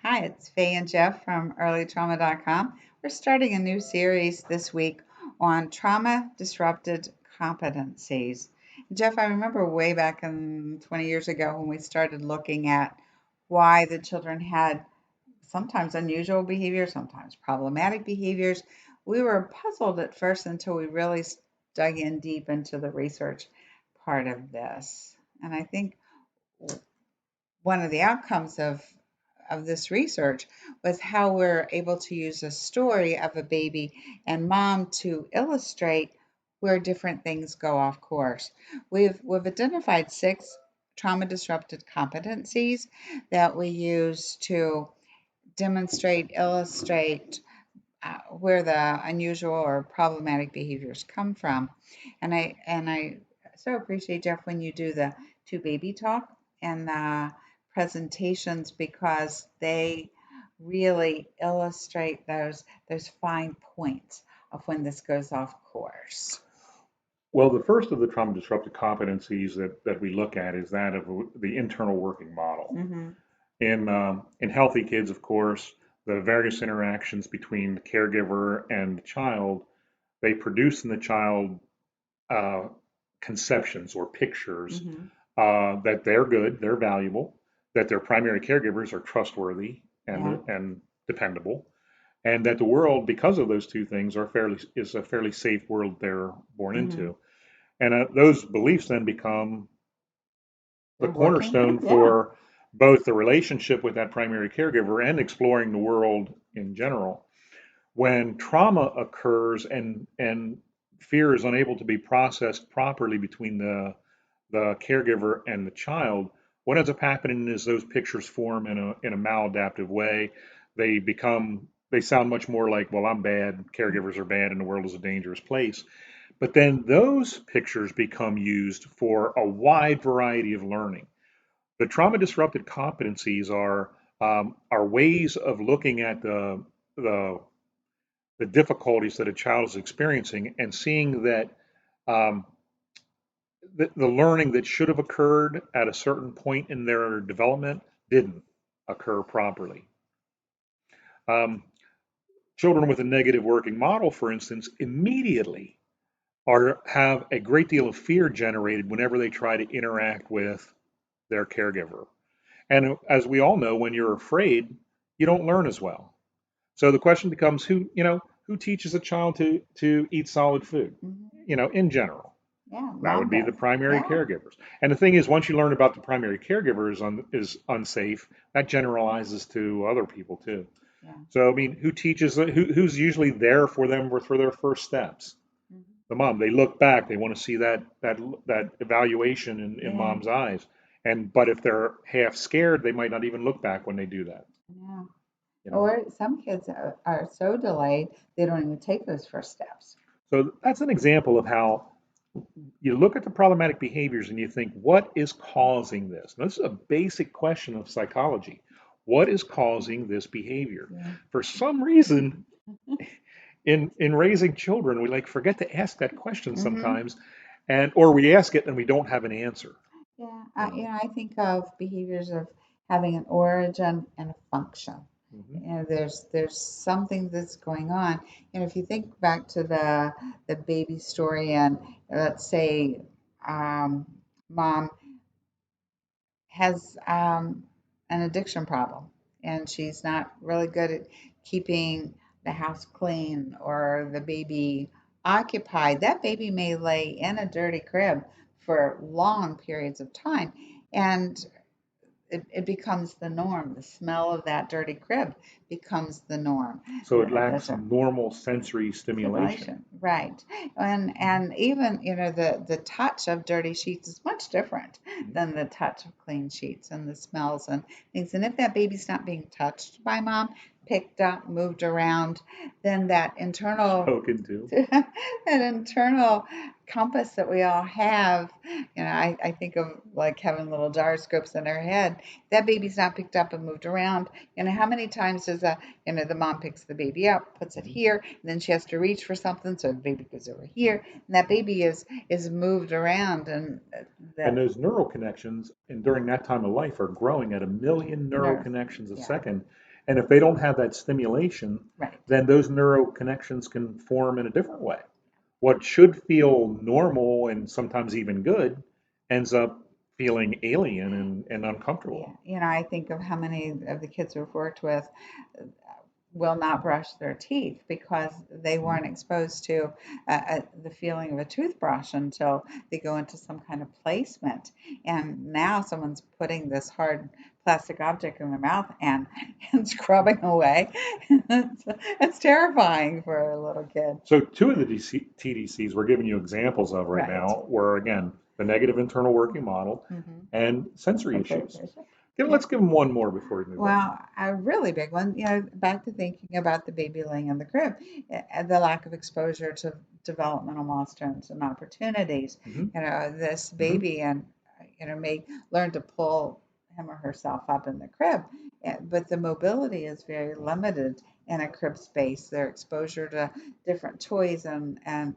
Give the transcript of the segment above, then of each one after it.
Hi, it's Faye and Jeff from earlytrauma.com. We're starting a new series this week on trauma disrupted competencies. Jeff, I remember way back in 20 years ago when we started looking at why the children had sometimes unusual behavior, sometimes problematic behaviors. We were puzzled at first until we really dug in deep into the research part of this. And I think one of the outcomes of this research was how we're able to use a story of a baby and mom to illustrate where different things go off course. We've identified 6 trauma disrupted competencies that we use to demonstrate, illustrate where the unusual or problematic behaviors come from. And I so appreciate, Jeff, when you do the to baby talk and the presentations because they really illustrate those fine points of when this goes off course. Well, the first of the trauma disruptive competencies that we look at is that of the internal working model. Mm-hmm. In healthy kids, of course, the various interactions between the caregiver and the child, they produce in the child uh, conceptions or pictures Mm-hmm. that they're good, they're valuable, that their primary caregivers are trustworthy Yeah. and dependable, and that the world, because of those two things, is a fairly safe world they're born Mm-hmm. into. And those beliefs then become the They're working. cornerstone Yeah. for both the relationship with that primary caregiver and exploring the world in general. When trauma occurs and fear is unable to be processed properly between the caregiver and the child, what ends up happening is those pictures form in a maladaptive way. They sound much more like, well, I'm bad, caregivers are bad, and the world is a dangerous place. But then those pictures become used for a wide variety of learning. The trauma disrupted competencies are ways of looking at the the difficulties that a child is experiencing and seeing that um, the learning that should have occurred at a certain point in their development didn't occur properly. Um, Children with a negative working model, for instance, immediately have a great deal of fear generated whenever they try to interact with their caregiver. And as we all know, when you're afraid, you don't learn as well. So the question becomes who teaches a child to eat solid food, Mm-hmm. in general. Yeah. That Mom would be does. the primary Yeah. caregivers. And the thing is, once you learn about the primary caregiver is unsafe, that generalizes to other people too. Yeah. So, I mean, who's usually there for them for their first steps? Mm-hmm. The mom. They look back. They want to see that evaluation in Yeah. mom's eyes. But if they're half scared, they might not even look back when they do that. Yeah. You know. Or some kids are so delayed they don't even take those first steps. So that's an example of how you look at the problematic behaviors and you think, what is causing this? Now, this is a basic question of psychology. What is causing this behavior? Yeah. For some reason, in raising children, we like forget to ask that question Mm-hmm. sometimes, and or we ask it and we don't have an answer. Yeah. You know. I think of behaviors of having an origin and a function. Hmm. There's something that's going on. And if you think back to the baby story, and let's say mom has an addiction problem and she's not really good at keeping the house clean or the baby occupied, that baby may lay in a dirty crib for long periods of time. And it becomes the norm. The smell of that dirty crib becomes the norm. So it That's lacks a normal sensory stimulation. stimulation, right? And even the touch of dirty sheets is much different Mhm. than the touch of clean sheets and the smells and things. And if that baby's not being touched by mom, picked up, moved around, then that internal Spoken to. that internal compass that we all have, I think of like having little gyroscopes in our head. That baby's not picked up and moved around. How many times does the mom picks the baby up, puts it Mhm. here, and then she has to reach for something, so the baby goes over here, and that baby is moved around, and And the those neural connections, and during that time of life, are growing at a million neural nerve, connections a yeah, second. And if they don't have that stimulation, Right. then those neural connections can form in a different way. What should feel normal and sometimes even good ends up feeling alien and Yeah. uncomfortable. I think of how many of the kids we've worked with will not brush their teeth because they weren't exposed to the feeling of a toothbrush until they go into some kind of placement. And now someone's putting this hard plastic object in their mouth and scrubbing away. It's terrifying for a little kid. So two of the TDCs we're giving you examples of right Right. now were, again, the negative internal working model Hmm. and sensory issues. Yeah. Let's give them one more before we move on. Well, a really big one, back to thinking about the baby laying in the crib, the lack of exposure to developmental milestones and opportunities. Hmm. This Hmm. baby and may learn to pull him or herself up in the crib, but the mobility is very limited in a crib space. Their exposure to different toys and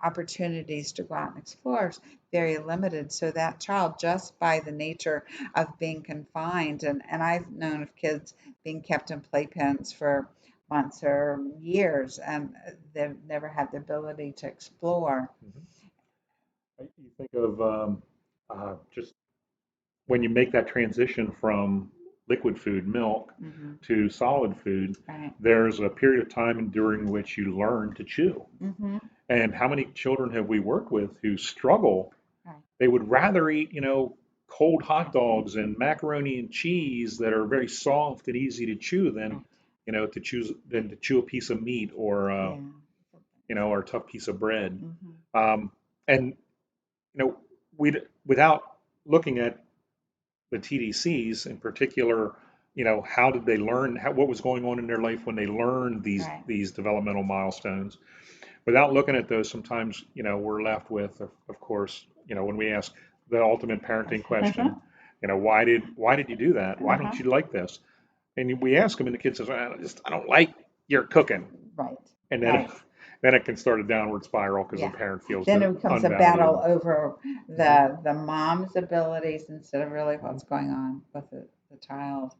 opportunities to go out and explore is very limited. So that child, just by the nature of being confined. And I've known of kids being kept in playpens for months or years, and they've never had the ability to explore. Hmm. You think of just when you make that transition from liquid food, milk, Hmm. to solid food, Right. there's a period of time during which you learn to chew. Hmm. And how many children have we worked with who struggle? Right. They would rather eat, cold hot Right. dogs and macaroni and cheese that are very soft and easy to chew Right. than to chew a piece of meat or Yeah. or a tough piece of bread. Hmm. Um, and we without looking at the TDCs in particular, how did they learn? What was going on in their life when they learned these Right. these developmental milestones? Without looking at those, sometimes we're left with, of course, when we ask the ultimate parenting question, why did you do that? Why Uh-huh. don't you like this? And we ask them, and the kid says, I don't like your cooking, Right. and then Right. then it can start a downward spiral because the Yeah. parent feels Then it becomes a battle unvalued. over Mhm. the mom's abilities instead of really Mhm. what's going on with the child.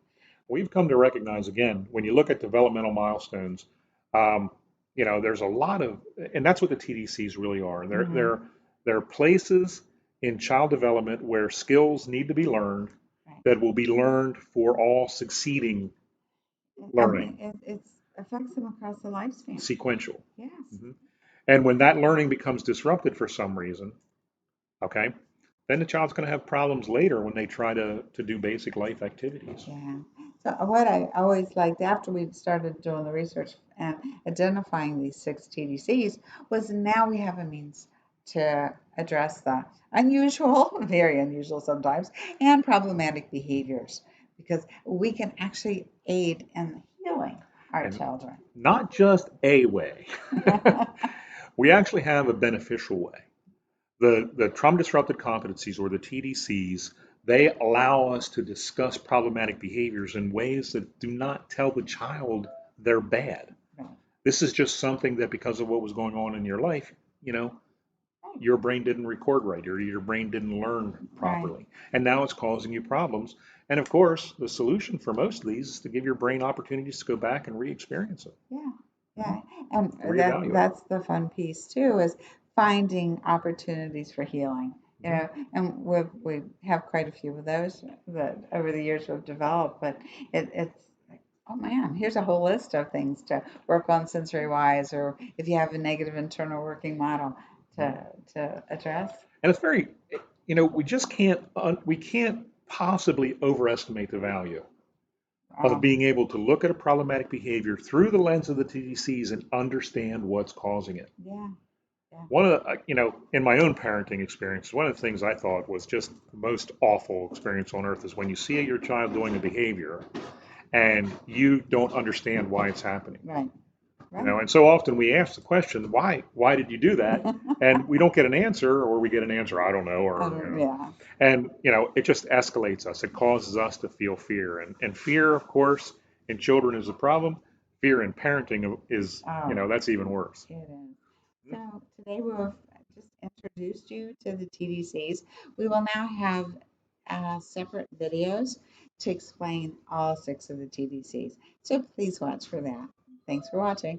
We've come to recognize again, when you look at developmental milestones, um, there's a lot of, and that's what the TDCs really are. They're Hmm. they're they're places in child development where skills need to be learned Right. that will be learned for all succeeding I learning, mean, it affects them across the lifespan. sequential. Yes. Mhm. And when that learning becomes disrupted for some reason, okay, then the child's going to have problems later when they try to do basic life activities. Yeah. So what I always liked after we started doing the research and identifying these six TDCs was now we have a means to address the unusual, very unusual sometimes, and problematic behaviors because we can actually aid in healing our And children. not just a way. We actually have a beneficial way. The trauma disrupted competencies, or the TDCs, they allow us to discuss problematic behaviors in ways that do not tell the child they're bad. Right. This is just something that, because of what was going on in your life, you know, Right. your brain didn't record right, or your brain didn't learn Right. properly. And now it's causing you problems. And of course, the solution for most of these is to give your brain opportunities to go back and re-experience it, Yeah, mhm, yeah, and to that reevaluate. that's the fun piece too, is finding opportunities for healing. Mhm. And we have quite a few of those that over the years we've developed, but it's like, oh man, here's a whole list of things to work on sensory wise, or if you have a negative internal working model Mhm. to address. And it's very, we just can't possibly overestimate the value of Um, being able to look at a problematic behavior through the lens of the TDCs and understand what's causing it. yeah, yeah. One of the, in my own parenting experience, one of the things I thought was just the most awful experience on earth is when you see your child doing a behavior and you don't understand why it's happening. Right, right. And so often we ask the question, why did you do that? And we don't get an answer, or we get an answer, I don't know, or, Yeah, and, it just escalates us. It causes us to feel fear. And fear, of course, in children is a problem. Fear in parenting is, oh, that's even worse. it is. So today we've just introduced you to the TDCs. We will now have separate videos to explain all six of the TDCs. So please watch for that. Thanks for watching.